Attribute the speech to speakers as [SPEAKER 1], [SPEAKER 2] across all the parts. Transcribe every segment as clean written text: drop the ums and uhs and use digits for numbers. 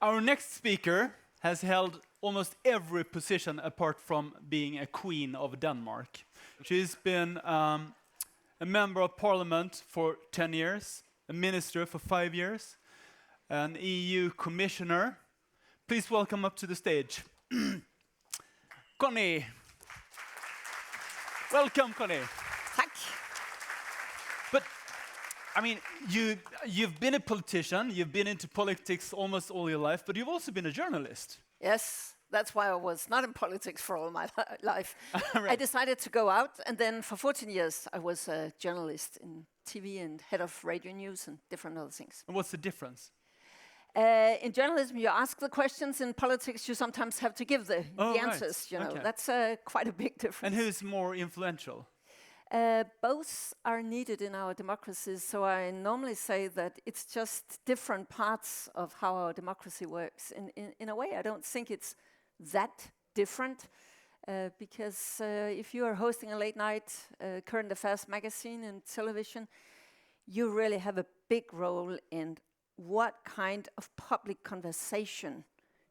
[SPEAKER 1] Our next speaker has held almost every position apart from being a queen of Denmark. She's been a member of parliament for 10 years, a minister for 5 years, an EU commissioner. Please welcome up to the stage, Connie. Welcome, Connie.
[SPEAKER 2] Tack.
[SPEAKER 1] But, I mean, you've been a politician, you've been into politics almost all your life, but you've also been a journalist.
[SPEAKER 2] Yes, that's why I was not in politics for all my life.
[SPEAKER 1] Right.
[SPEAKER 2] I decided to go out, and then for 14 years I was a journalist in TV and head of radio news and different other things.
[SPEAKER 1] And what's the difference?
[SPEAKER 2] In journalism, you ask the questions. In politics, you sometimes have to give the answers. You know,
[SPEAKER 1] Okay.
[SPEAKER 2] that's quite a big difference.
[SPEAKER 1] And who's more influential?
[SPEAKER 2] Both are needed in our democracies, so I normally say that it's just different parts of how our democracy works. In a way, I don't think it's that different, because if you are hosting a late-night current affairs magazine and television, you really have a big role in what kind of public conversation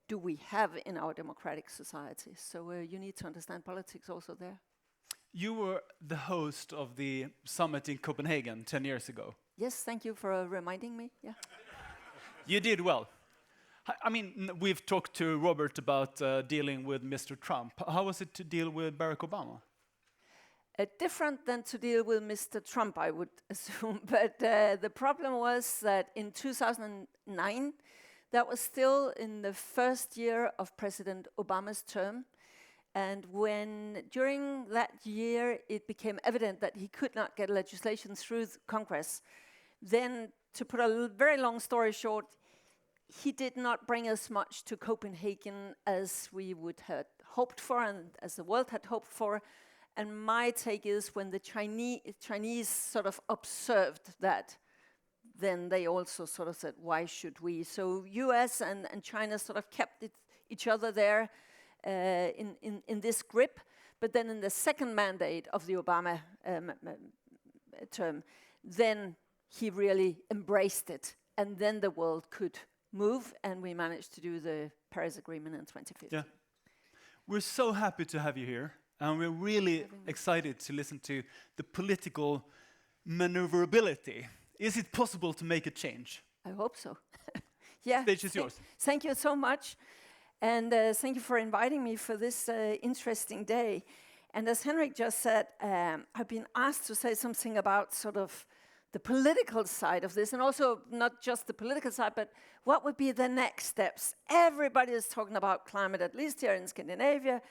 [SPEAKER 2] do we have in our democratic society. So you need to understand politics also there.
[SPEAKER 1] You were the host of the summit in Copenhagen 10 years ago.
[SPEAKER 2] Yes, thank you for reminding me. Yeah.
[SPEAKER 1] You did well. I mean, we've talked to Robert about dealing with Mr. Trump. How was it to deal with Barack Obama?
[SPEAKER 2] Different than to deal with Mr. Trump, I would assume. But the problem was that in 2009, that was still in the first year of President Obama's term. And when during that year it became evident that he could not get legislation through Congress, then, to put a very long story short, he did not bring us much to Copenhagen as we would have hoped for and as the world had hoped for. And my take is when the Chinese sort of observed that, then they also sort of said, why should we? So US and China sort of kept each other there in this grip. But then in the second mandate of the Obama term, then he really embraced it. And then the world could move, and we managed to do the Paris Agreement in 2015.
[SPEAKER 1] Yeah. We're so happy to have you here. And we're really excited to listen to the political maneuverability. Is it possible to make a change?
[SPEAKER 2] I hope so. Yeah.
[SPEAKER 1] Stage is yours.
[SPEAKER 2] Thank you so much. And thank you for inviting me for this interesting day. And as Henrik just said, I've been asked to say something about sort of the political side of this, and also not just the political side, but what would be the next steps? Everybody is talking about climate, at least here in Scandinavia.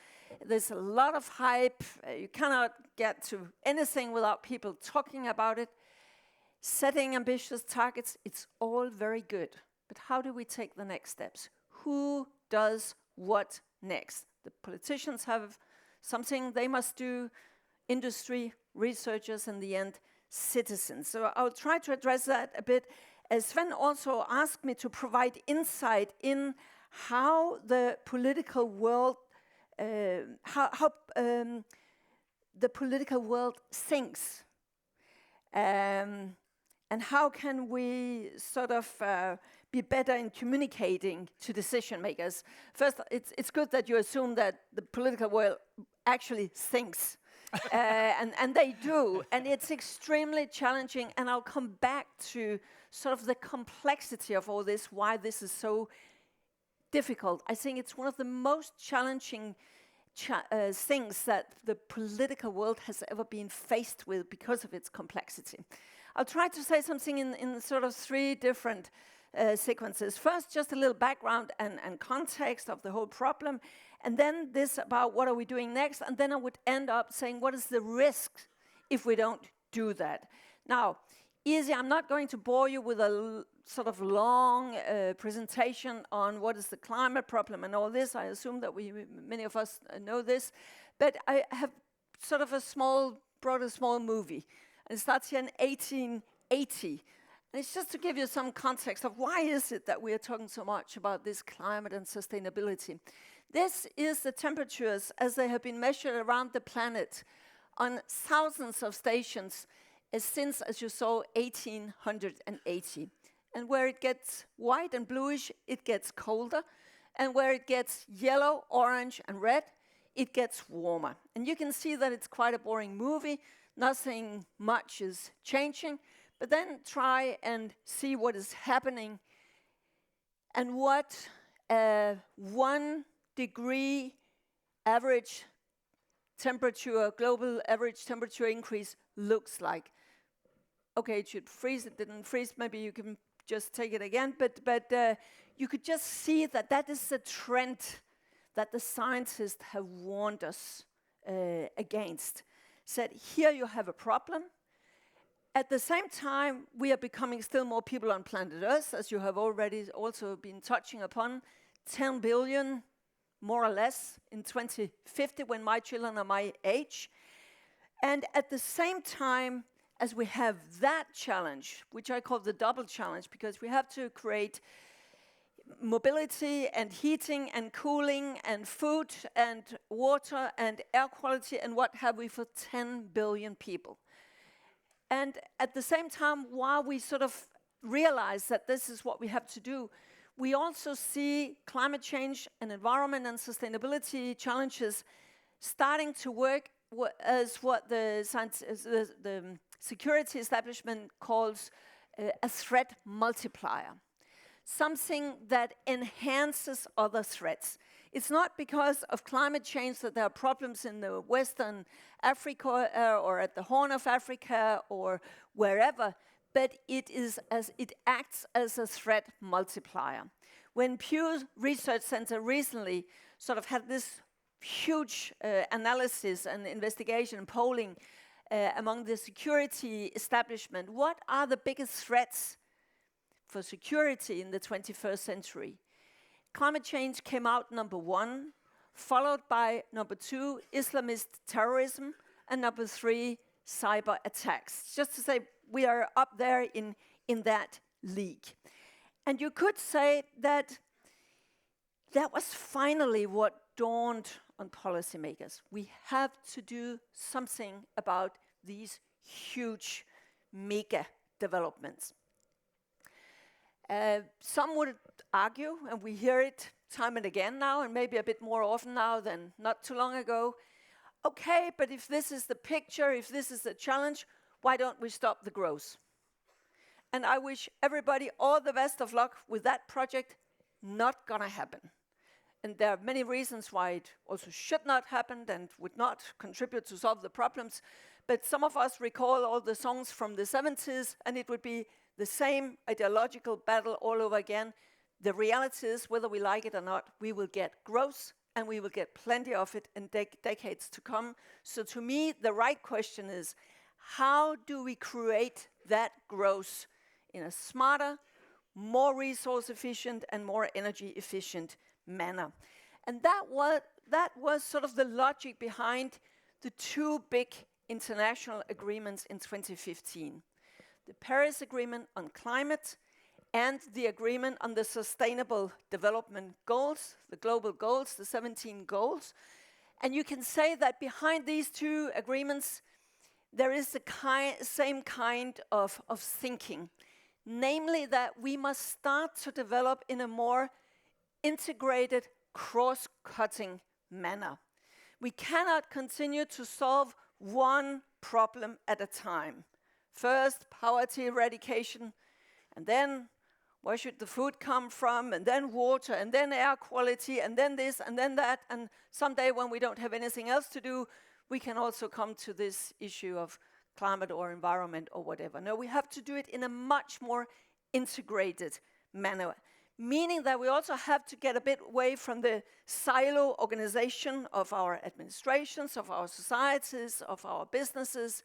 [SPEAKER 2] There's a lot of hype. You cannot get to anything without people talking about it. Setting ambitious targets, it's all very good. But how do we take the next steps? Who does what next? The politicians have something they must do, industry, researchers, in the end, citizens. So I'll try to address that a bit. Sven also asked me to provide insight in how the political world, the political world thinks, and how can we sort of be better in communicating to decision makers. First, it's good that you assume that the political world actually thinks. And they do, and it's extremely challenging, and I'll come back to sort of the complexity of all this, why this is so difficult. I think it's one of the most challenging things that the political world has ever been faced with because of its complexity. I'll try to say something in sort of three different sequences. First, just a little background and context of the whole problem, and then this about what are we doing next, and then I would end up saying what is the risk if we don't do that. Now, easy, I'm not going to bore you with a sort of long presentation on what is the climate problem and all this. I assume that many of us know this, but I have sort of brought a small movie, and it starts here in 1880. And it's just to give you some context of why is it that we are talking so much about this climate and sustainability. This is the temperatures as they have been measured around the planet on thousands of stations since, as you saw, 1880. and where it gets white and bluish, it gets colder, and where it gets yellow, orange, and red, it gets warmer. And you can see that it's quite a boring movie. Nothing much is changing, but then try and see what is happening and what 1 degree average temperature, global average temperature increase looks like. Okay, it should freeze, it didn't freeze, maybe you can just take it again, but you could just see that that is a trend that the scientists have warned us against. Said, here you have a problem. At the same time, we are becoming still more people on planet Earth, as you have already also been touching upon. 10 billion, more or less, in 2050, when my children are my age. And at the same time, as we have that challenge, which I call the double challenge, because we have to create mobility and heating and cooling and food and water and air quality and what have we for 10 billion people. And at the same time, while we sort of realize that this is what we have to do, we also see climate change and environment and sustainability challenges starting to work as what the security establishment calls a threat multiplier. Something that enhances other threats. It's not because of climate change that there are problems in the Western Africa or at the Horn of Africa or wherever, but it acts as a threat multiplier. When Pew Research Center recently sort of had this huge analysis and investigation and polling among the security establishment, what are the biggest threats for security in the 21st century? Climate change came out number 1, followed by number 2, Islamist terrorism, and number 3, cyber attacks. Just to say, we are up there in that league. And you could say that that was finally what dawned on policymakers. We have to do something about these huge mega developments. Some would argue, and we hear it time and again now, and maybe a bit more often now than not too long ago, okay, but if this is the picture, if this is the challenge, why don't we stop the growth? And I wish everybody all the best of luck with that project. Not gonna happen. And there are many reasons why it also should not happen and would not contribute to solve the problems. But some of us recall all the songs from the 70s, and it would be the same ideological battle all over again. The reality is, whether we like it or not, we will get growth, and we will get plenty of it in decades to come. So to me, the right question is, how do we create that growth in a smarter, more resource efficient, and more energy efficient manner? And that was sort of the logic behind the 2 big international agreements in 2015. The Paris Agreement on climate and the agreement on the Sustainable Development Goals, the global goals, the 17 goals. And you can say that behind these 2 agreements, there is the same kind of thinking, namely that we must start to develop in a more integrated, cross-cutting manner. We cannot continue to solve one problem at a time. First, poverty eradication, and then where should the food come from, and then water, and then air quality, and then this, and then that, and someday when we don't have anything else to do, we can also come to this issue of climate or environment or whatever. No, we have to do it in a much more integrated manner, meaning that we also have to get a bit away from the silo organization of our administrations, of our societies, of our businesses.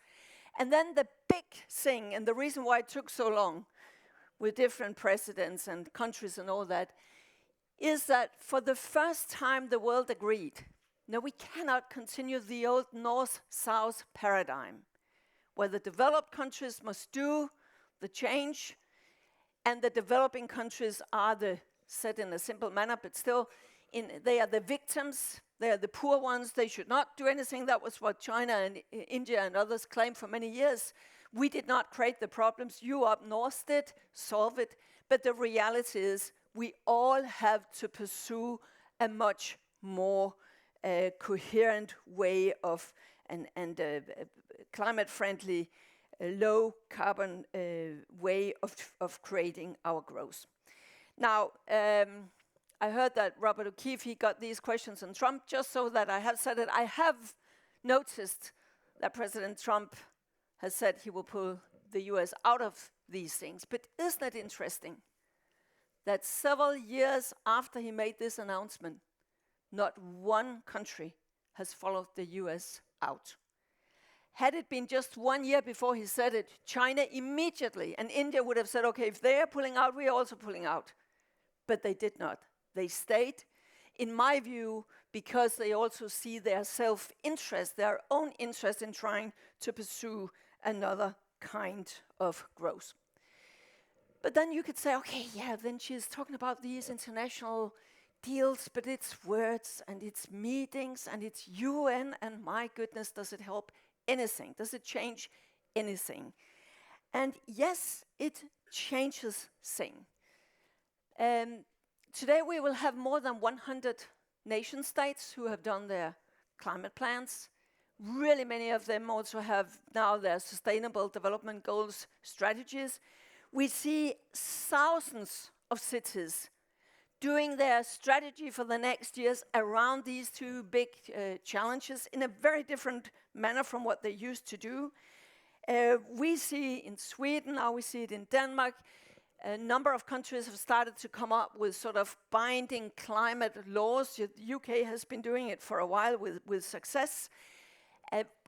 [SPEAKER 2] And then the big thing, and the reason why it took so long with different presidents and countries and all that, is that for the first time the world agreed, no, we cannot continue the old North-South paradigm, where the developed countries must do the change, and the developing countries are said in a simple manner, but still, they are the victims, they are the poor ones, they should not do anything. That was what China and India and others claimed for many years. We did not create the problems. You up north did, solve it. But the reality is we all have to pursue a much more coherent way of and climate-friendly, low-carbon way of creating our growth. Now, I heard that Robert O'Keefe, he got these questions on Trump. Just so that I have said it, I have noticed that President Trump has said he will pull the US out of these things. But isn't it interesting that several years after he made this announcement, not one country has followed the US out? Had it been just 1 year before he said it, China immediately and India would have said, okay, if they're pulling out, we're also pulling out. But they did not. They stayed, in my view, because they also see their self-interest, their own interest in trying to pursue another kind of growth. But then you could say, okay, yeah, then she's talking about these international deals, but it's words and it's meetings and it's UN, and my goodness, does it help anything? Does it change anything? And yes, it changes things. Today we will have more than 100 nation states who have done their climate plans. Really many of them also have now their sustainable development goals strategies. We see thousands of cities doing their strategy for the next years around these two big challenges in a very different manner from what they used to do. We see in Sweden, now we see it in Denmark, a number of countries have started to come up with sort of binding climate laws. The UK has been doing it for a while with success.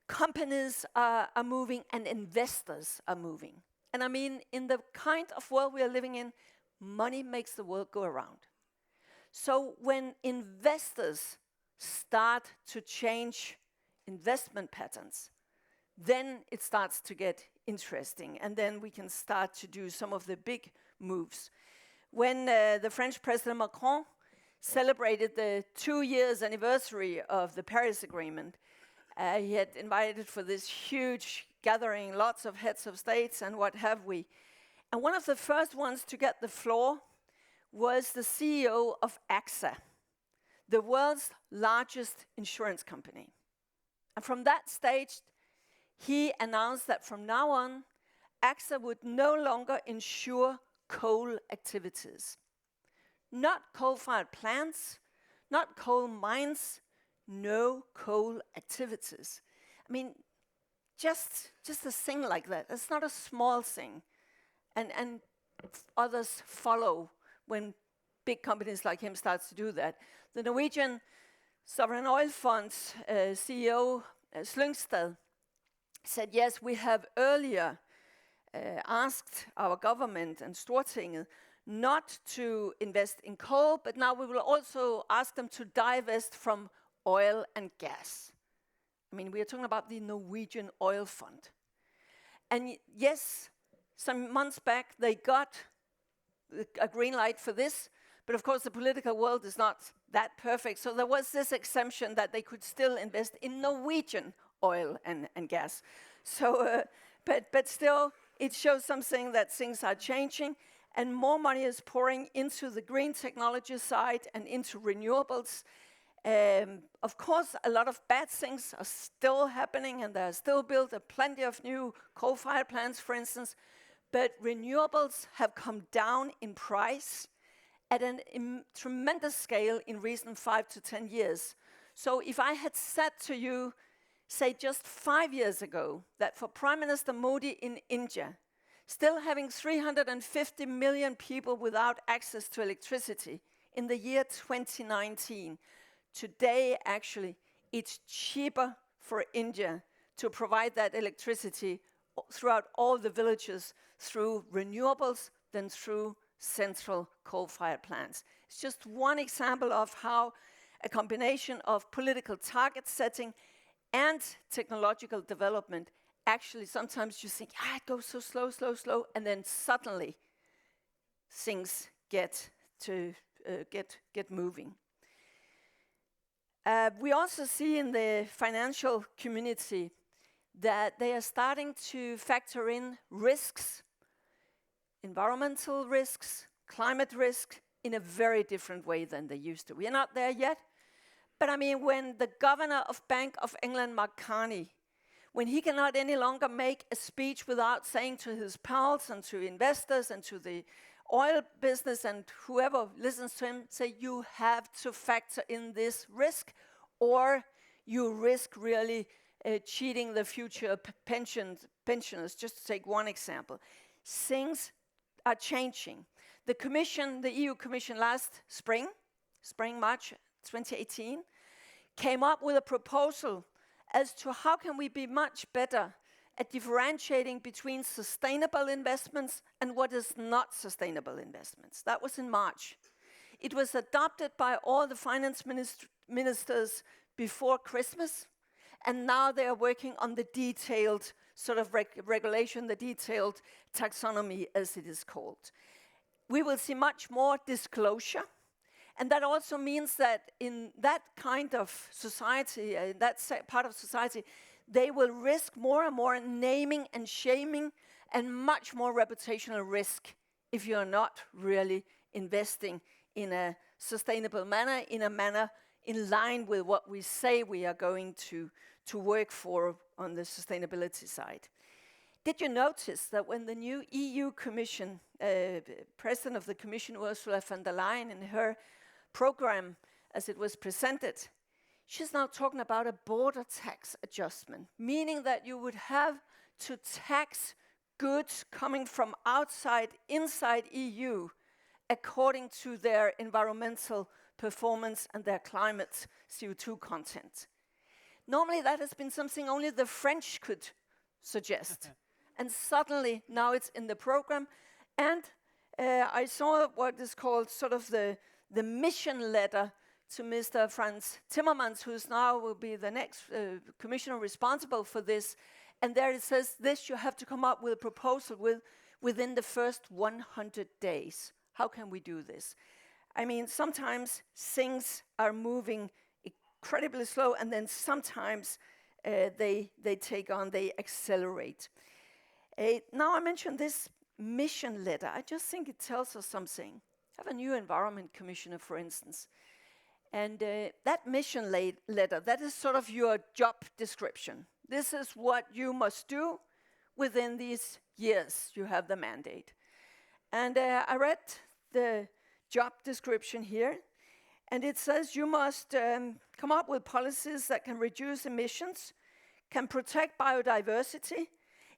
[SPEAKER 2] Companies are moving and investors are moving. And I mean, in the kind of world we are living in, money makes the world go around. So when investors start to change investment patterns, then it starts to get interesting, and then we can start to do some of the big moves. When the French President Macron celebrated the 2 years anniversary of the Paris Agreement, he had invited for this huge gathering, lots of heads of states and what have we. And one of the first ones to get the floor was the CEO of AXA, the world's largest insurance company. And from that stage, he announced that from now on, AXA would no longer insure coal activities. Not coal-fired plants, not coal mines, no coal activities. I mean, just a thing like that. It's not a small thing. And others follow when big companies like him starts to do that. The Norwegian Sovereign Oil Fund's CEO, Slyngstad, said, yes, we have earlier asked our government and Stortinget not to invest in coal, but now we will also ask them to divest from oil and gas. I mean, we are talking about the Norwegian Oil Fund. And yes, some months back, they got a green light for this, but of course the political world is not that perfect, so there was this exemption that they could still invest in Norwegian oil and gas. So, but still, it shows something that things are changing, and more money is pouring into the green technology side and into renewables. Of course, a lot of bad things are still happening, and there are still built plenty of new coal-fired plants, for instance, but renewables have come down in price at a tremendous scale in recent 5 to 10 years. So if I had said to you, say just 5 years ago, that for Prime Minister Modi in India, still having 350 million people without access to electricity in the year 2019, today actually it's cheaper for India to provide that electricity throughout all the villages through renewables than through central coal-fired plants. It's just one example of how a combination of political target setting and technological development, actually sometimes you think, it goes so slow, and then suddenly things get moving. We also see in the financial community that they are starting to factor in risks, environmental risks, climate risk, in a very different way than they used to. We are not there yet, but I mean, when the governor of Bank of England, Mark Carney, when he cannot any longer make a speech without saying to his pals and to investors and to the oil business and whoever listens to him, say, you have to factor in this risk, or you risk really cheating the future pensioners, just to take one example. Things are changing. The Commission, the EU Commission last spring, March 2018, came up with a proposal as to how can we be much better at differentiating between sustainable investments and what is not sustainable investments. That was in March. It was adopted by all the finance ministers before Christmas, and now they are working on the detailed sort of regulation, the detailed taxonomy, as it is called. We will see much more disclosure, and that also means that in that kind of society, part of society, they will risk more and more naming and shaming and much more reputational risk if you're not really investing in a sustainable manner, in a manner in line with what we say we are going to work for on the sustainability side. Did you notice that when the new EU Commission, President of the Commission, Ursula von der Leyen, in her program, as it was presented, she's now talking about a border tax adjustment, meaning that you would have to tax goods coming from inside EU, according to their environmental performance and their climate CO2 content. Normally that has been something only the French could suggest. And suddenly now it's in the program. And I saw what is called sort of the mission letter to Mr. Franz Timmermans, who's now will be the next commissioner responsible for this. And there it says this, you have to come up with a proposal within the first 100 days. How can we do this? I mean, sometimes things are moving incredibly slow, and then sometimes they accelerate. Now I mentioned this mission letter. I just think it tells us something. I have a new environment commissioner, for instance. And that mission letter, that is sort of your job description. This is what you must do within these years you have the mandate. And I read the job description here, and it says you must come up with policies that can reduce emissions, can protect biodiversity,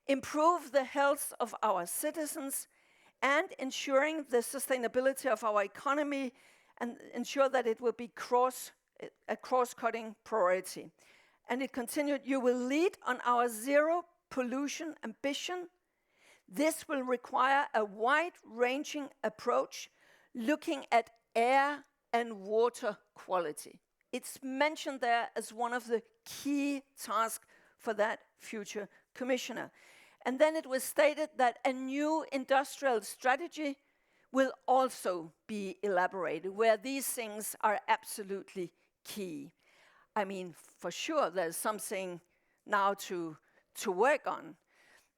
[SPEAKER 2] improve the health of our citizens, and ensuring the sustainability of our economy, and ensure that it will be a cross-cutting priority. And it continued, you will lead on our zero pollution ambition. This will require a wide-ranging approach looking at air and water quality. It's mentioned there as one of the key tasks for that future commissioner. And then it was stated that a new industrial strategy will also be elaborated, where these things are absolutely key. I mean, for sure, there's something now to work on.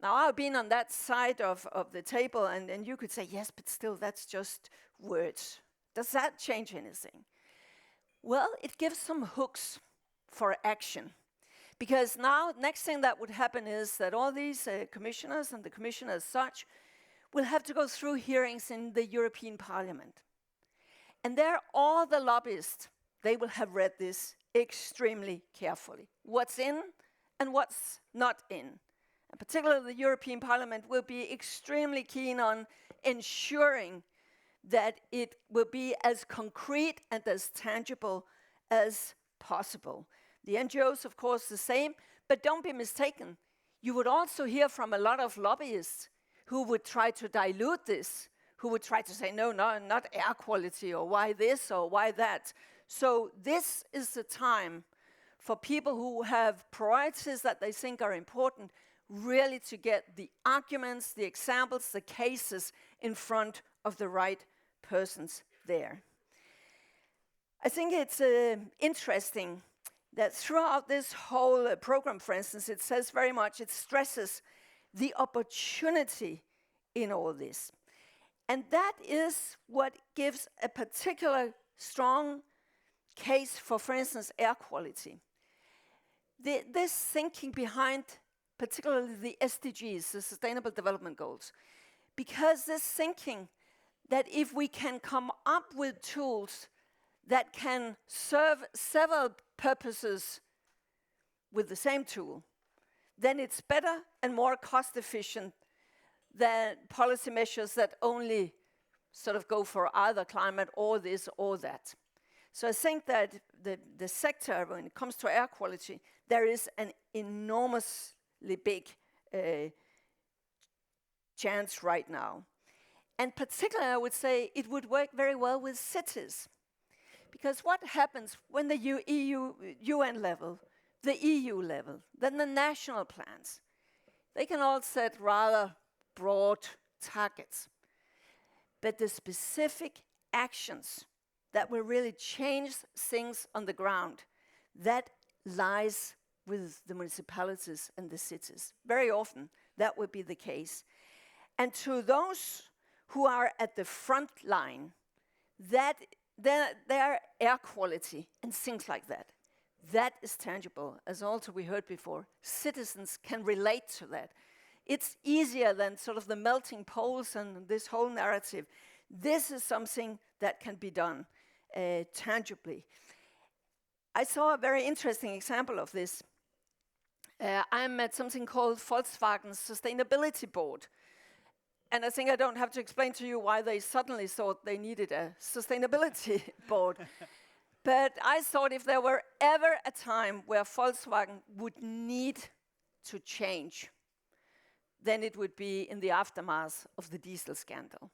[SPEAKER 2] Now, I've been on that side of the table, and you could say, yes, but still, that's just words. Does that change anything? Well, it gives some hooks for action. Because now, next thing that would happen is that all these commissioners and the commissioner as such will have to go through hearings in the European Parliament. And there, all the lobbyists, they will have read this extremely carefully. What's in and what's not in. And particularly the European Parliament will be extremely keen on ensuring that it will be as concrete and as tangible as possible. The NGOs, of course, the same, but don't be mistaken. You would also hear from a lot of lobbyists who would try to dilute this, who would try to say, no, not air quality, or why this, or why that. So this is the time for people who have priorities that they think are important, really to get the arguments, the examples, the cases in front of the right persons there. I think it's interesting that throughout this whole program, for instance, it says very much, it stresses the opportunity in all this. And that is what gives a particular strong case for instance, air quality. This thinking behind particularly the SDGs, the Sustainable Development Goals, because this thinking that if we can come up with tools that can serve several purposes with the same tool, then it's better and more cost efficient than policy measures that only sort of go for either climate or this or that. So I think that the sector, when it comes to air quality, there is an enormously big chance right now. And particularly, I would say, it would work very well with cities. Because what happens when the UN level, the EU level, then the national plans, they can all set rather broad targets. But the specific actions that will really change things on the ground, that lies with the municipalities and the cities. Very often, that would be the case. And to those who are at the front line, that their air quality and things like that, that is tangible, as also we heard before. Citizens can relate to that. It's easier than sort of the melting poles and this whole narrative. This is something that can be done tangibly. I saw a very interesting example of this. I'm at something called Volkswagen's Sustainability Board. And I think I don't have to explain to you why they suddenly thought they needed a sustainability board. But I thought if there were ever a time where Volkswagen would need to change, then it would be in the aftermath of the diesel scandal.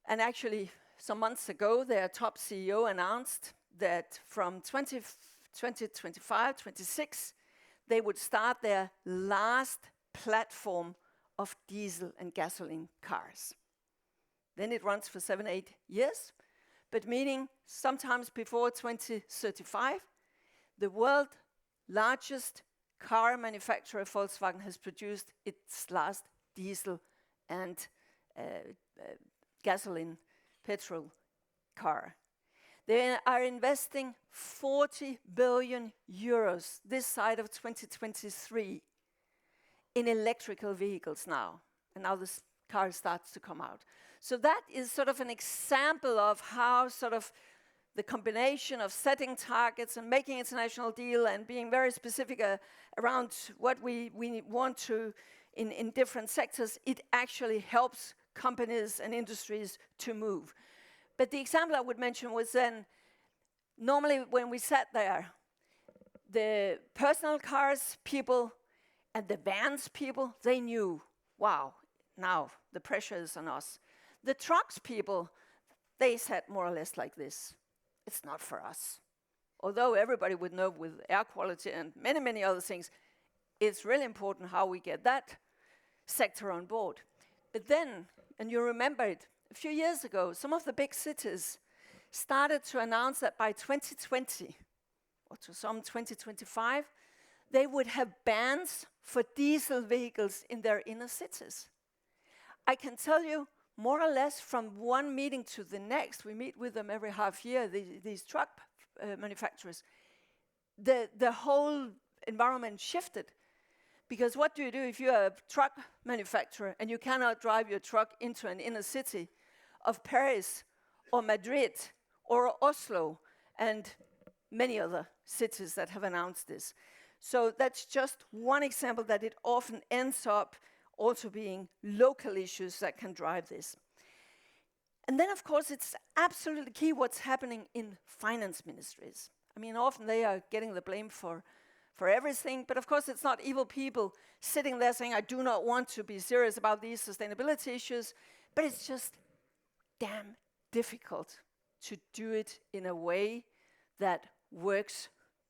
[SPEAKER 2] And actually, some months ago, their top CEO announced that from 2025, 26, they would start their last platform of diesel and gasoline cars. Then it runs for 7-8 years, but meaning sometimes before 2035, the world's largest car manufacturer, Volkswagen, has produced its last diesel and gasoline petrol car. They are investing 40 billion euros this side of 2023 in electrical vehicles now. And now this car starts to come out. So that is sort of an example of how sort of the combination of setting targets and making international deal and being very specific around what we want to in different sectors, it actually helps companies and industries to move. But the example I would mention was then, normally when we sat there, the personal cars people and the vans people, they knew, wow, now the pressure is on us. The trucks people, they said more or less like this, it's not for us. Although everybody would know with air quality and many, many other things, it's really important how we get that sector on board. But then, and you remember it, a few years ago, some of the big cities started to announce that by 2020, or to some 2025, they would have bans for diesel vehicles in their inner cities. I can tell you, more or less from one meeting to the next, we meet with them every half year, these truck manufacturers, the whole environment shifted. Because what do you do if you're a truck manufacturer and you cannot drive your truck into an inner city of Paris or Madrid or Oslo and many other cities that have announced this? So that's just one example that it often ends up also being local issues that can drive this. And then, of course, it's absolutely key what's happening in finance ministries. I mean, often they are getting the blame for everything, but of course it's not evil people sitting there saying, I do not want to be serious about these sustainability issues, but it's just damn difficult to do it in a way that works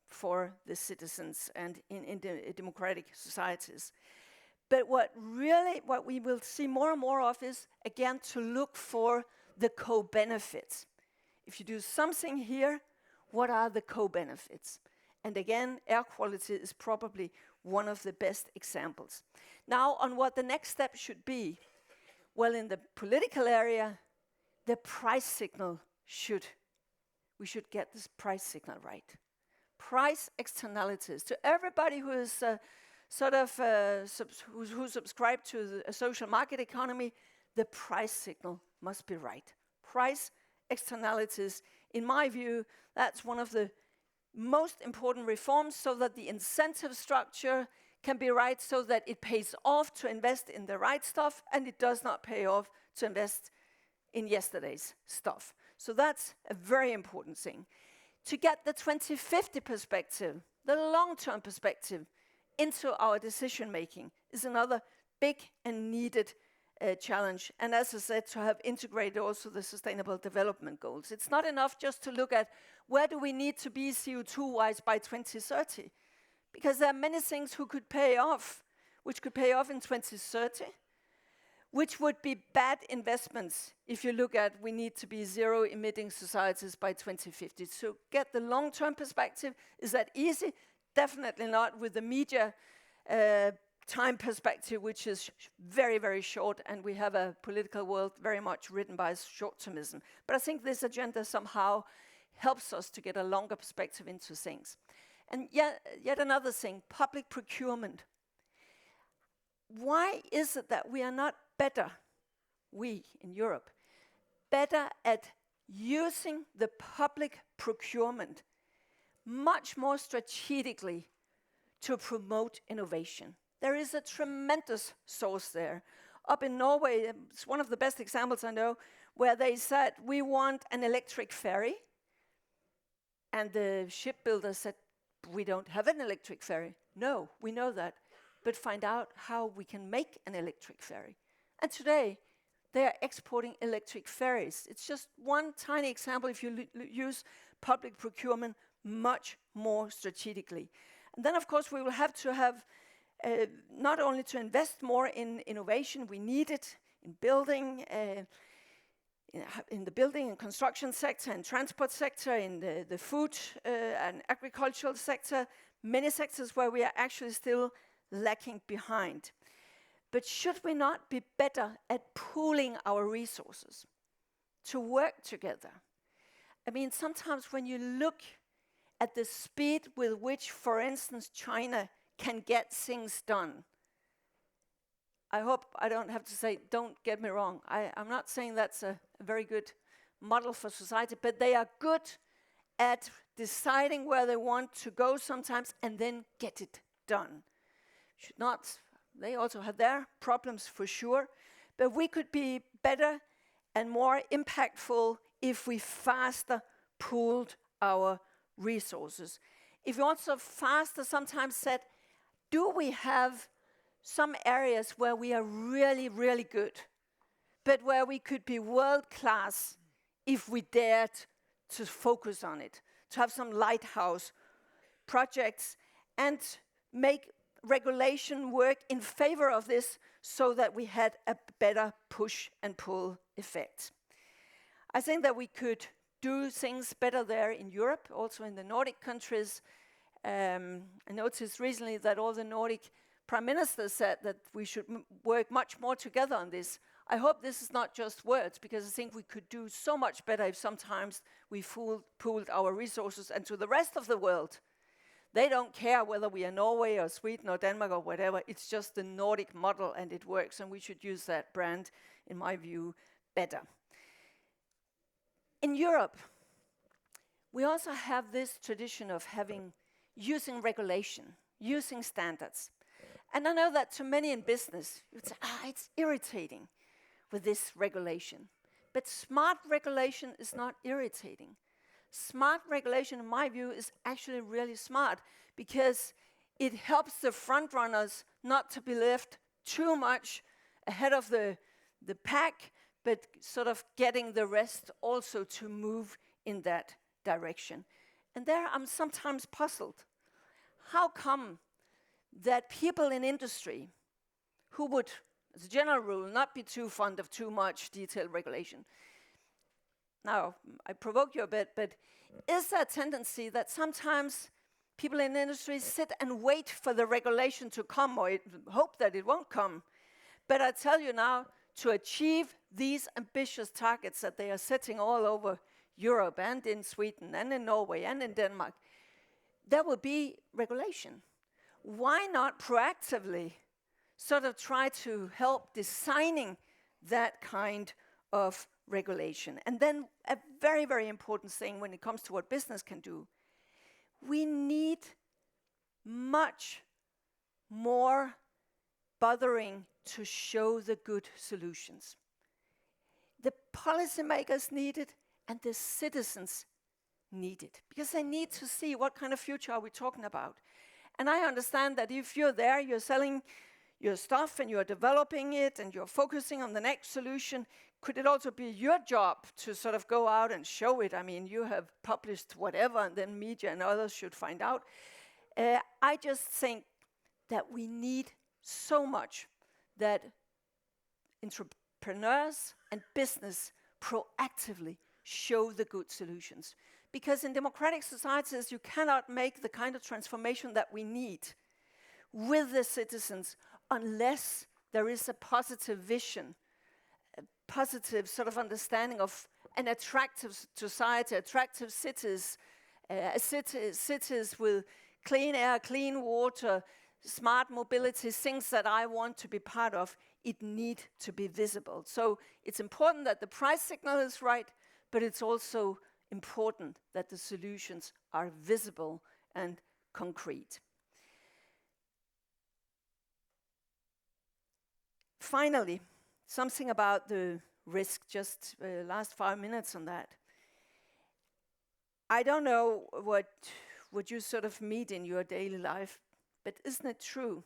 [SPEAKER 2] for the citizens and in democratic societies. But what we will see more and more of is, again, to look for the co-benefits. If you do something here, what are the co-benefits? And again, air quality is probably one of the best examples. Now, on what the next step should be, well, in the political area, the price signal we should get this price signal right. Price externalities. To everybody who is who subscribe to a social market economy, the price signal must be right. Price externalities, in my view, that's one of the most important reforms, so that the incentive structure can be right, so that it pays off to invest in the right stuff, and it does not pay off to invest in yesterday's stuff. So that's a very important thing. To get the 2050 perspective, the long-term perspective, into our decision making is another big and needed challenge. And as I said, to have integrated also the Sustainable Development Goals. It's not enough just to look at where do we need to be CO2-wise by 2030, because there are many things which could pay off in 2030, which would be bad investments if you look at we need to be zero-emitting societies by 2050. So get the long-term perspective. Is that easy? Definitely not with the media time perspective, which is very, very short, and we have a political world very much ridden by short-termism. But I think this agenda somehow helps us to get a longer perspective into things. And yet another thing, public procurement. Why is it that we are not better, we in Europe, better at using the public procurement much more strategically to promote innovation? There is a tremendous source there. Up in Norway, it's one of the best examples I know, where they said, we want an electric ferry. And the shipbuilder said, we don't have an electric ferry. No, we know that. But find out how we can make an electric ferry. And today, they are exporting electric ferries. It's just one tiny example if you use public procurement much more strategically. And then, of course, we will have to have not only to invest more in innovation, we need it in building, in the building and construction sector, and transport sector, in the food and agricultural sector, many sectors where we are actually still lacking behind. But should we not be better at pooling our resources to work together? I mean, sometimes when you look at the speed with which, for instance, China can get things done, I hope I don't have to say, don't get me wrong, I'm not saying that's a very good model for society, but they are good at deciding where they want to go sometimes and then get it done. Should not, they also have their problems for sure, but we could be better and more impactful if we faster pooled our resources. If we also faster sometimes said, do we have some areas where we are really, really good, but where we could be world-class if we dared to focus on it, to have some lighthouse projects and make regulation work in favor of this so that we had a better push and pull effect. I think that we could do things better there in Europe, also in the Nordic countries. I noticed recently that all the Nordic prime ministers said that we should work much more together on this. I hope this is not just words, because I think we could do so much better if sometimes we pooled our resources. And to the rest of the world, they don't care whether we are Norway or Sweden or Denmark or whatever. It's just the Nordic model and it works, and we should use that brand, in my view, better. In Europe, we also have this tradition of using regulation, using standards. And I know that to many in business, you'd say, it's irritating with this regulation. But smart regulation is not irritating. Smart regulation, in my view, is actually really smart, because it helps the front runners not to be left too much ahead of the pack, but sort of getting the rest also to move in that direction. And there I'm sometimes puzzled. How come that people in industry who would, as a general rule, not be too fond of too much detailed regulation? Now, I provoke you a bit, but is there a tendency that sometimes people in industry sit and wait for the regulation to come, or hope that it won't come. But I tell you now, to achieve these ambitious targets that they are setting all over Europe and in Sweden and in Norway and in Denmark, there will be regulation. Why not proactively sort of try to help designing that kind of regulation? And then a very, very important thing when it comes to what business can do, we need much more bothering to show the good solutions. The policymakers need it, and the citizens need it, because they need to see what kind of future are we talking about. And I understand that if you're there, you're selling your stuff and you're developing it and you're focusing on the next solution, could it also be your job to sort of go out and show it? I mean, you have published whatever, and then media and others should find out. I just think that we need so much that entrepreneurs and business proactively show the good solutions. Because in democratic societies, you cannot make the kind of transformation that we need with the citizens unless there is a positive vision, a positive sort of understanding of an attractive society, attractive cities, cities with clean air, clean water, smart mobility, things that I want to be part of. It need to be visible. So it's important that the price signal is right, but it's also important that the solutions are visible and concrete. Finally, something about the risk, just last 5 minutes on that. I don't know what you sort of meet in your daily life, but isn't it true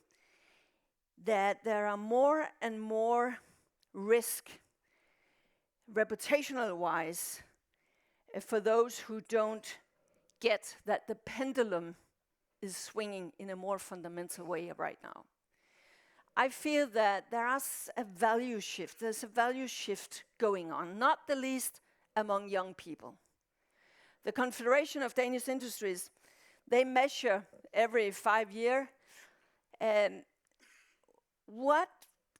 [SPEAKER 2] that there are more and more risk, reputational-wise, for those who don't get that the pendulum is swinging in a more fundamental way right now? I feel that there's a value shift. There's a value shift going on, not the least among young people. The Confederation of Danish Industries, they measure every 5 years what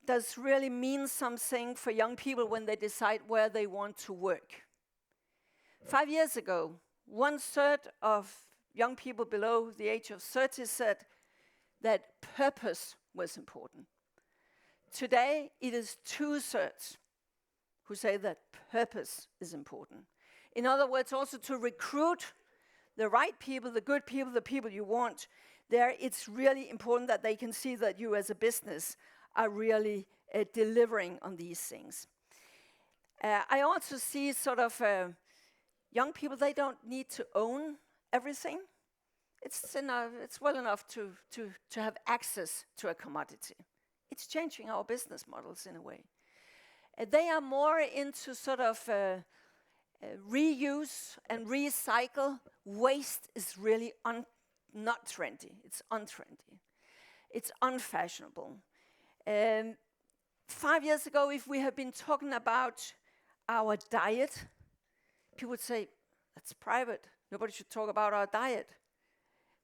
[SPEAKER 2] does really mean something for young people when they decide where they want to work. 5 years ago, 1/3 of young people below the age of 30 said that purpose was important. Today, it is 2/3 who say that purpose is important. In other words, also to recruit the right people, the good people, the people you want, there it's really important that they can see that you as a business are really delivering on these things. I also see sort of young people, they don't need to own everything. It's well enough to have access to a commodity. It's changing our business models in a way. They are more into sort of reuse and recycle. Waste is really not trendy. It's untrendy. It's unfashionable. 5 years ago, if we had been talking about our diet, people would say, that's private. Nobody should talk about our diet.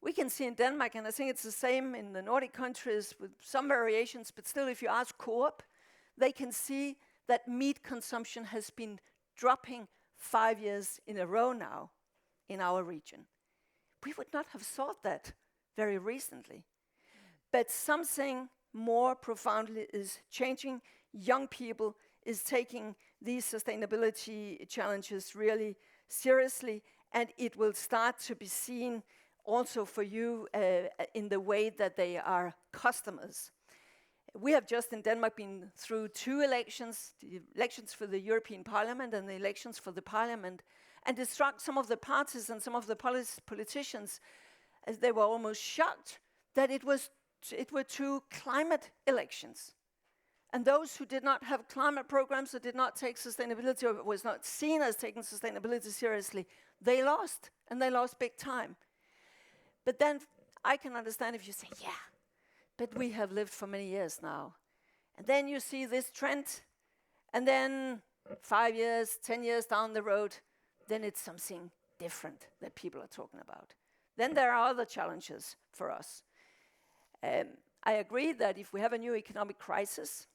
[SPEAKER 2] We can see in Denmark, and I think it's the same in the Nordic countries with some variations, but still if you ask Coop, they can see that meat consumption has been dropping 5 years in a row now in our region. We would not have thought that very recently. But something more profoundly is changing. Young people is taking these sustainability challenges really seriously, and it will start to be seen also for you in the way that they are customers. We have just in Denmark been through 2 elections, the elections for the European Parliament and the elections for the Parliament, and it struck some of the parties and some of the politicians as they were almost shocked that it were 2 climate elections. And those who did not have climate programs or did not take sustainability or was not seen as taking sustainability seriously, they lost, and they lost big time. But then I can understand if you say, yeah, but we have lived for many years now. And then you see this trend, and then 5 years, 10 years down the road, then it's something different that people are talking about. Then there are other challenges for us. I agree that if we have a new economic crisis,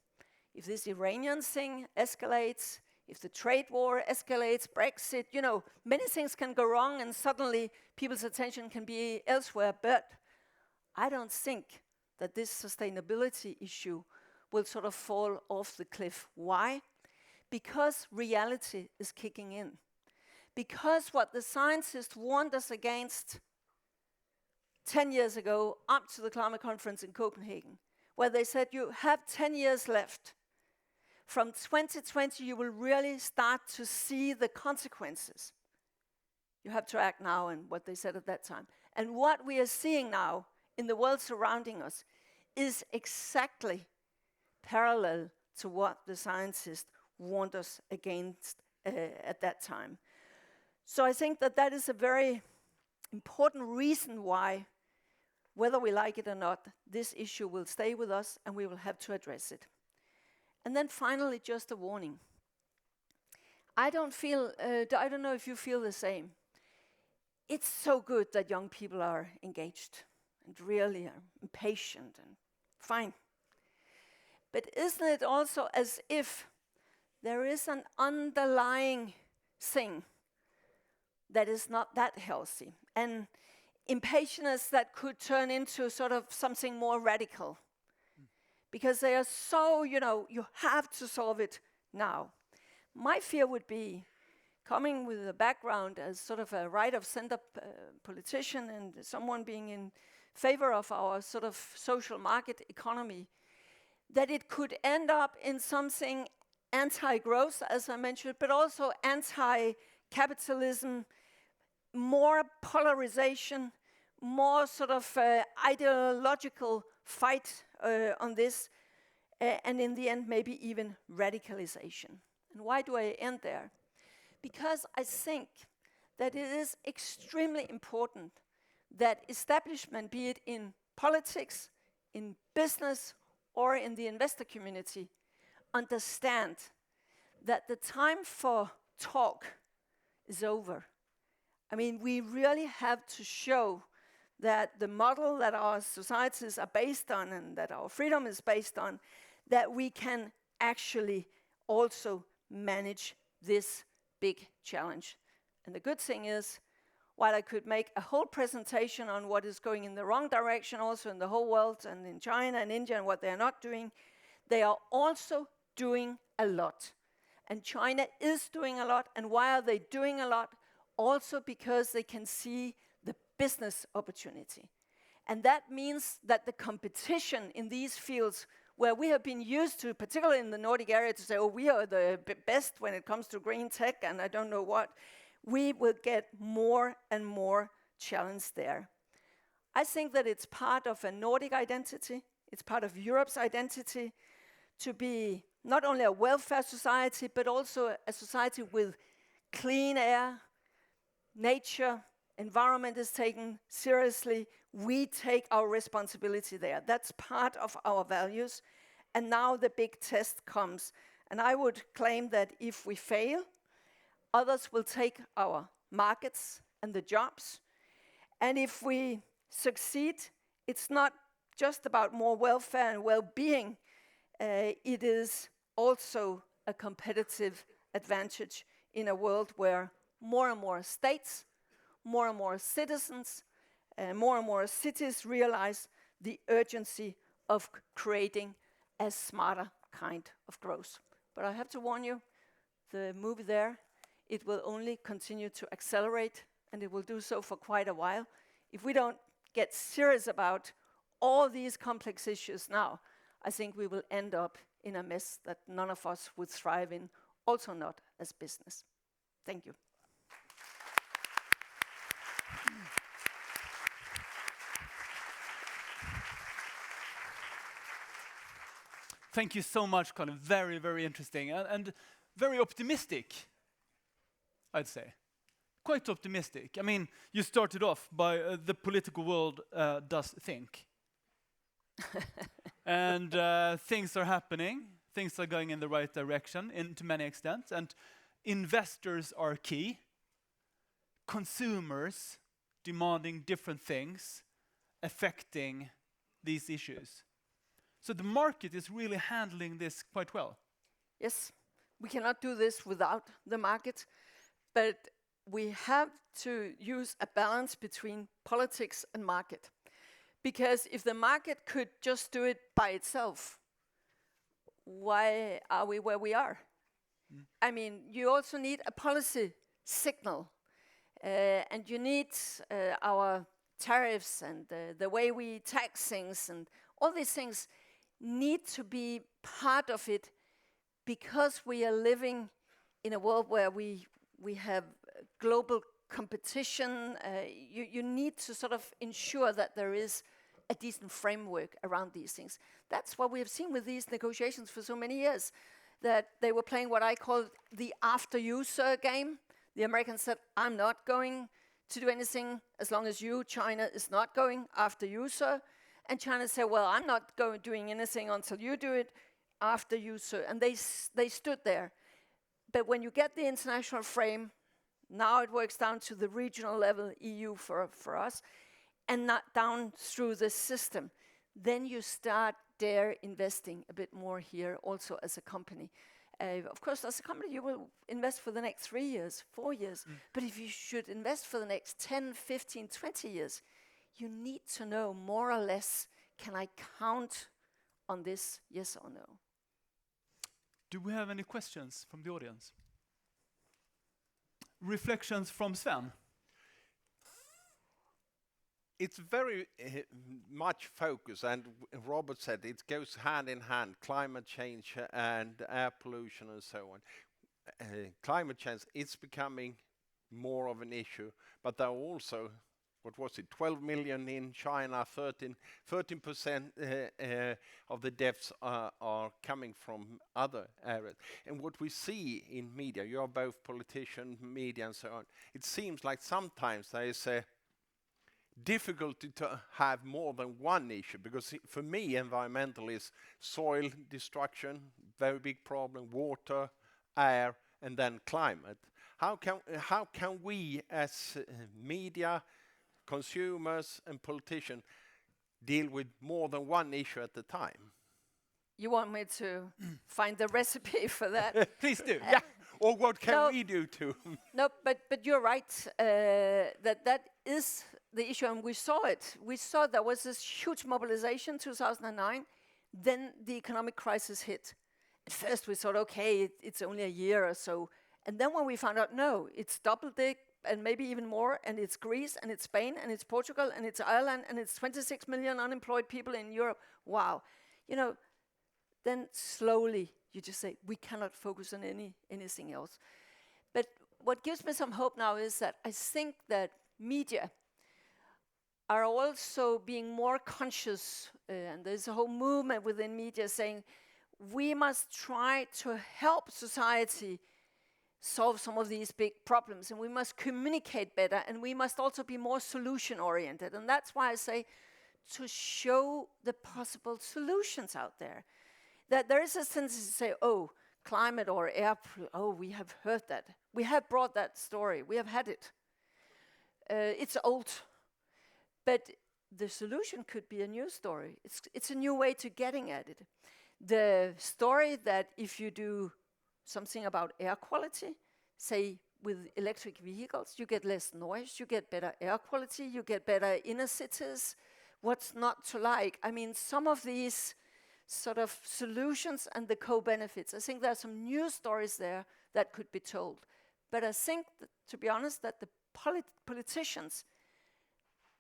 [SPEAKER 2] if this Iranian thing escalates, if the trade war escalates, Brexit, many things can go wrong and suddenly people's attention can be elsewhere. But I don't think that this sustainability issue will sort of fall off the cliff. Why? Because reality is kicking in. Because what the scientists warned us against 10 years ago, up to the climate conference in Copenhagen, where they said you have 10 years left. From 2020, you will really start to see the consequences. You have to act now, and what they said at that time. And what we are seeing now in the world surrounding us is exactly parallel to what the scientists warned us against at that time. So I think that that is a very important reason why, whether we like it or not, this issue will stay with us and we will have to address it. And then finally, just a warning. I don't know if you feel the same. It's so good that young people are engaged and really are impatient and fine. But isn't it also as if there is an underlying thing that is not that healthy, and impatience that could turn into sort of something more radical? Because they are so, you have to solve it now. My fear would be, coming with a background as sort of a right-of-center politician and someone being in favor of our sort of social market economy, that it could end up in something anti-growth, as I mentioned, but also anti-capitalism, more polarization, more sort of ideological fight on this, and in the end, maybe even radicalization. And why do I end there? Because I think that it is extremely important that establishment, be it in politics, in business, or in the investor community, understand that the time for talk is over. I mean, we really have to show that the model that our societies are based on and that our freedom is based on, that we can actually also manage this big challenge. And the good thing is, while I could make a whole presentation on what is going in the wrong direction also in the whole world and in China and India and what they're not doing, they are also doing a lot. And China is doing a lot. And why are they doing a lot? Also because they can see the business opportunity. And that means that the competition in these fields where we have been used to, particularly in the Nordic area, to say, oh, we are the best when it comes to green tech and I don't know what, we will get more and more challenged there. I think that it's part of a Nordic identity, it's part of Europe's identity to be not only a welfare society, but also a society with clean air, nature, environment is taken seriously. We take our responsibility there. That's part of our values. And now the big test comes. And I would claim that if we fail, others will take our markets and the jobs. And if we succeed, it's not just about more welfare and well-being. It is also a competitive advantage in a world where more and more states, more and more citizens, more and more cities realize the urgency of creating a smarter kind of growth. But I have to warn you, the move there, it will only continue to accelerate, and it will do so for quite a while. If we don't get serious about all these complex issues now, I think we will end up in a mess that none of us would thrive in, also not as business. Thank you.
[SPEAKER 1] Thank you so much, Connie. Very, very interesting and very optimistic, I'd say. Quite optimistic. I mean, you started off by the political world does think. And things are happening. Things are going in the right direction to many extents. And investors are key. Consumers demanding different things, affecting these issues. So the market is really handling this quite well.
[SPEAKER 2] Yes, we cannot do this without the market, but we have to use a balance between politics and market. Because if the market could just do it by itself, why are we where we are? I mean, you also need a policy signal, and you need our tariffs and the way we tax things, and all these things need to be part of it, because we are living in a world where we have global competition. You need to sort of ensure that there is a decent framework around these things. That's what we have seen with these negotiations for so many years, that they were playing what I call the after you, sir game. The Americans said, I'm not going to do anything as long as you, China, is not going after you, sir. And China said, well, I'm not doing anything until you do it after you, sir. And they stood there. But when you get the international frame, now it works down to the regional level, EU for us, and not down through the system. Then you start there investing a bit more here also as a company. Of course, as a company, you will invest for the next 3 years, 4 years. But if you should invest for the next 10, 15, 20 years, you need to know more or less, can I count on this, yes or no?
[SPEAKER 1] Do we have any questions from the audience? Reflections from Sven?
[SPEAKER 3] It's very much focus, and Robert said it goes hand in hand, climate change and air pollution and so on. Climate change is becoming more of an issue, but there are also, 12 million in China, 13% of the deaths are coming from other areas. And what we see in media, you are both politician, media and so on, it seems like sometimes there is a difficulty to have more than one issue, because for me, environmental is soil destruction, very big problem, water, air, and then climate. How can we as media, consumers and politicians deal with more than one issue at a time?
[SPEAKER 2] You want me to find the recipe for that?
[SPEAKER 1] Please do.
[SPEAKER 3] Yeah. Or what can we do to?
[SPEAKER 2] No, but you're right. That is the issue, and we saw it. We saw there was this huge mobilization in 2009. Then the economic crisis hit. At first we thought, okay, it's only a year or so. And then when we found out, no, it's double dig, and maybe even more, and it's Greece, and it's Spain, and it's Portugal, and it's Ireland, and it's 26 million unemployed people in Europe. Wow. You know, then slowly you just say, we cannot focus on anything else. But what gives me some hope now is that I think that media are also being more conscious, and there's a whole movement within media saying, we must try to help society solve some of these big problems, and we must communicate better, and we must also be more solution-oriented. And that's why I say to show the possible solutions out there. That there is a tendency to say, oh, climate or air, we have heard that. We have brought that story. We have had it. It's old. But the solution could be a new story. It's a new way to getting at it. The story that if you do something about air quality, say with electric vehicles, you get less noise, you get better air quality, you get better inner cities. What's not to like? I mean, some of these sort of solutions and the co-benefits, I think there are some new stories there that could be told. But I think, to be honest, that the politicians,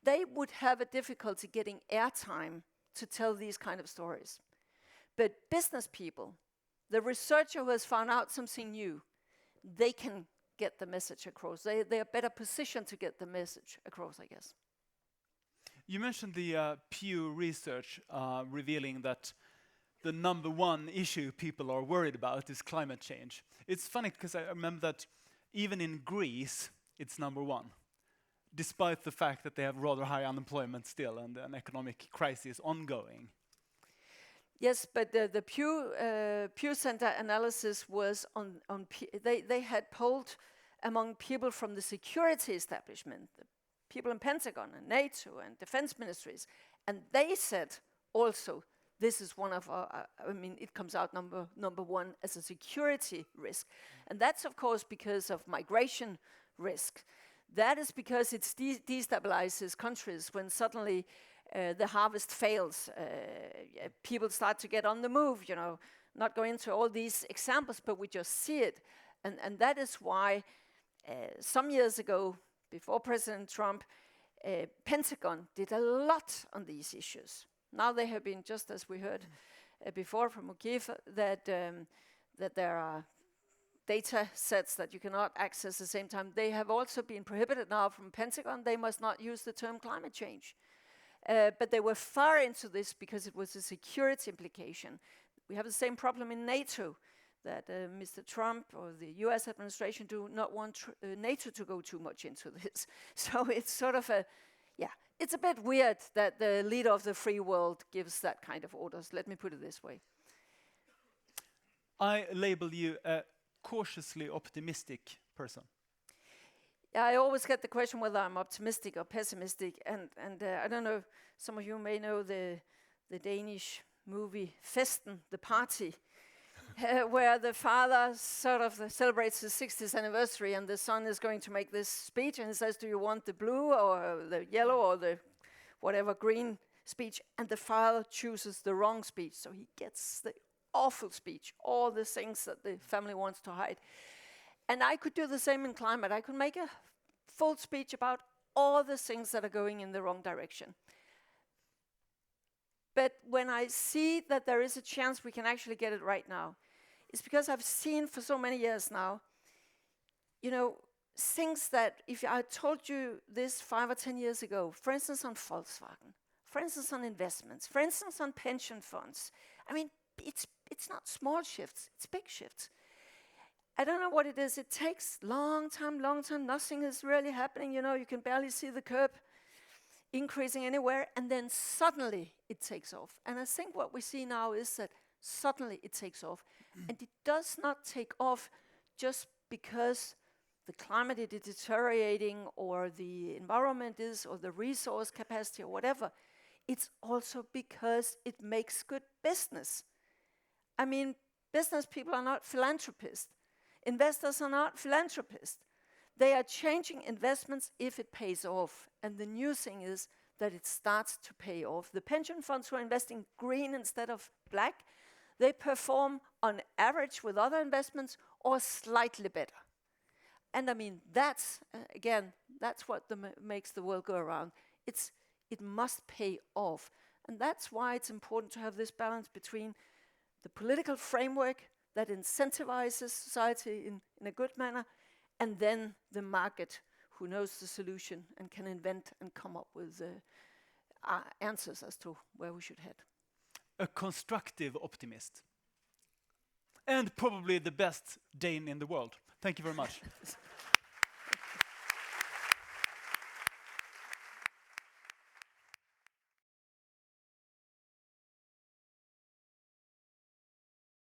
[SPEAKER 2] they would have a difficulty getting airtime to tell these kind of stories. But business people, the researcher who has found out something new, they can get the message across. They are better positioned to get the message across, I guess.
[SPEAKER 1] You mentioned the Pew research revealing that the number one issue people are worried about is climate change. It's funny because I remember that even in Greece, it's number one, despite the fact that they have rather high unemployment still and an economic crisis ongoing.
[SPEAKER 2] Yes, but the Pew Center analysis was they had polled among people from the security establishment, the people in Pentagon and NATO and defense ministries, and they said also this is one of our, it comes out number one as a security risk. And that's, of course, because of migration risk. That is because it destabilizes countries when suddenly the harvest fails. People start to get on the move, not go into all these examples, but we just see it. And that is why some years ago, before President Trump, Pentagon did a lot on these issues. Now they have been, just as we heard before from Mukeef, that there are data sets that you cannot access at the same time. They have also been prohibited now from Pentagon. They must not use the term climate change. But they were far into this because it was a security implication. We have the same problem in NATO, that Mr. Trump or the US administration do not want NATO to go too much into this. So it's sort of it's a bit weird that the leader of the free world gives that kind of orders. Let me put it this way.
[SPEAKER 1] I label you a cautiously optimistic person.
[SPEAKER 2] I always get the question whether I'm optimistic or pessimistic, and I don't know, some of you may know the Danish movie Festen, the party, where the father sort of celebrates his 60th anniversary and the son is going to make this speech and he says, do you want the blue or the yellow or the whatever green speech? And the father chooses the wrong speech, so he gets the awful speech, all the things that the family wants to hide. And I could do the same in climate. I could make a full speech about all the things that are going in the wrong direction. But when I see that there is a chance we can actually get it right now, it's because I've seen for so many years now, things that if I told you this 5 or 10 years ago, for instance on Volkswagen, for instance on investments, for instance on pension funds, it's not small shifts, it's big shifts. I don't know what it is. It takes long time, nothing is really happening, you can barely see the curve increasing anywhere, and then suddenly it takes off. And I think what we see now is that suddenly it takes off. And it does not take off just because the climate is deteriorating or the environment is or the resource capacity or whatever. It's also because it makes good business. Business people are not philanthropists. Investors are not philanthropists. They are changing investments if it pays off. And the new thing is that it starts to pay off. The pension funds who are investing green instead of black, they perform on average with other investments or slightly better. And that's, again, that's what makes the world go around. It must pay off. And that's why it's important to have this balance between the political framework that incentivizes society in a good manner, and then the market who knows the solution and can invent and come up with answers as to where we should head.
[SPEAKER 1] A constructive optimist. And probably the best Dane in the world. Thank you very much.